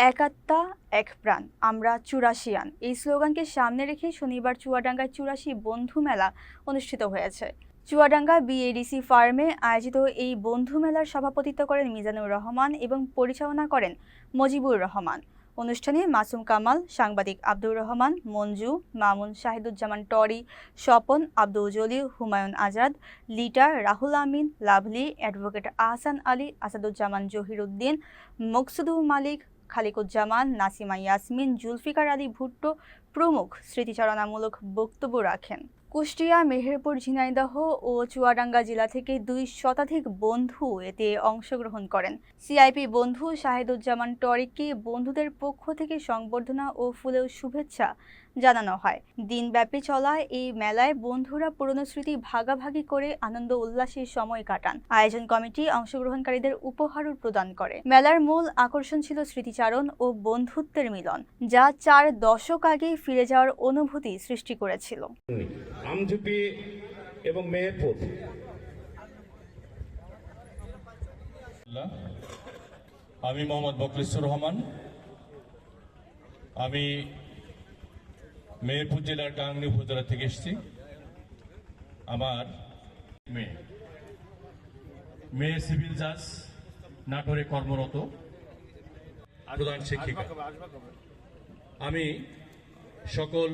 এক আত্মা এক প্রাণ, আমরা চুরাশিয়ান, এই স্লোগানকে সামনে রেখে শনিবার চুয়াডাঙ্গায় ৮৪ বন্ধু মেলা অনুষ্ঠিত হয়েছে। চুয়াডাঙ্গা বিএডিসি ফার্মে আয়োজিত এই বন্ধু মেলার সভাপতিত্ব করেন মিজানুর রহমান এবং পরিচালনা করেন মজিবুর রহমান। অনুষ্ঠানে মাসুম কামাল, সাংবাদিক আব্দুর রহমান, মঞ্জু, মামুন, শাহিদুজ্জামান টরি, স্বপন, আব্দুল জলিল, হুমায়ুন আজাদ, লিটার, রাহুল আমিন, লাভলি, অ্যাডভোকেট আহসান আলী, আসাদুজ্জামান জহিরুদ্দিন, মকসুদুল মালিক, খালিকুজ্জামান, নাসিমা ইয়াসমিন, জুলফিকার আলী ভুট্টো প্রমুখ স্মৃতিচারণামূলক বক্তব্য রাখেন। কুষ্টিয়া, মেহেরপুর, ঝিনাইদহ ও চুয়াডাঙ্গা জেলা থেকে ২০০ শতাধিক বন্ধু এতে অংশগ্রহণ করেন। সিআইপি বন্ধু শাহিদুজ্জামান টরিককে বন্ধুদের পক্ষ থেকে সংবর্ধনা ও ফুলের শুভেচ্ছা জানানো হয়। দিনব্যাপী চলা এই মেলায় বন্ধুরা পুরনো স্মৃতি ভাগাভাগি করে আনন্দ উল্লাসের সময় কাটান। আয়োজন কমিটি অংশগ্রহণকারীদের উপহারও প্রদান করে। মেলার মূল আকর্ষণ ছিল স্মৃতিচারণ ও বন্ধুত্বের মিলন, যা ৪ দশক আগে ফিরে যাওয়ার অনুভূতি সৃষ্টি করেছিল। আমঝুপি এবং মেহেরপুর। আমি মোহাম্মদ বকলিসুর রহমান, আমি মেহেরপুর জেলার গাংনী উপজেলা থেকে এসেছি। আমার মেয়ে সিভিল জাজ নাটোরে কর্মরত প্রধান শিক্ষিকা। আমি সকল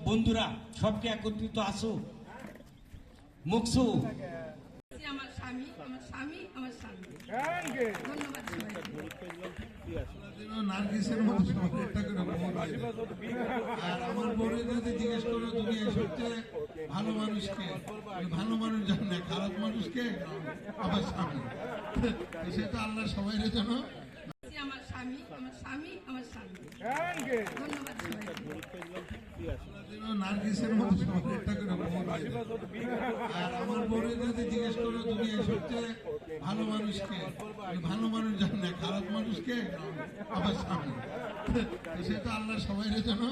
বন্ধুরা সবকে একত্রিত আসো। মুকসু আমার স্বামী, আমার স্বামী, আমার স্বামী। ধন্যবাদ নার্গিসের মতো একটা করে আর আমার বউরে যদি জিজ্ঞেস করো তুমি সবচেয়ে ভালো মানুষকে, ভালো মানুষ জানে খারাপ মানুষকে আমার স্বামী, সেটা আল্লাহ সবাইয়ের জন্য। আমার স্বামী, আমার স্বামী, আমার স্বামী। ধন্যবাদ নার্গিসের মতো একটা করে আর আমার বউরে যদি জিজ্ঞেস করো তুমি সবচেয়ে ভালো মানুষকে, ভালো মানুষ জানে খারাপ মানুষকে আমার স্বামী, সেটা আল্লাহ সবাইয়ের জন্য।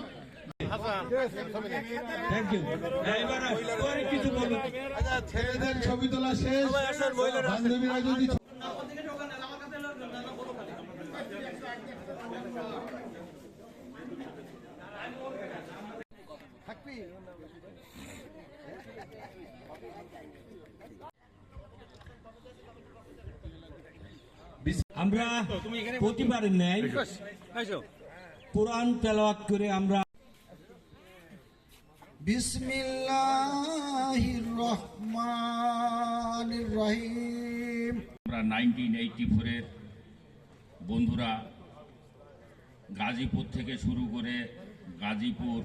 ছেলেদের ছবি তোলা শেষ, বান্ধবীরা যদি আমরা প্রতিবারের ন্যায় কোরআন তেলাওয়াত করে আমরা বিসমিল্লাহির রহমানির রহিম। আমরা 1984-এর বন্ধুরা গাজীপুর থেকে শুরু করে গাজীপুর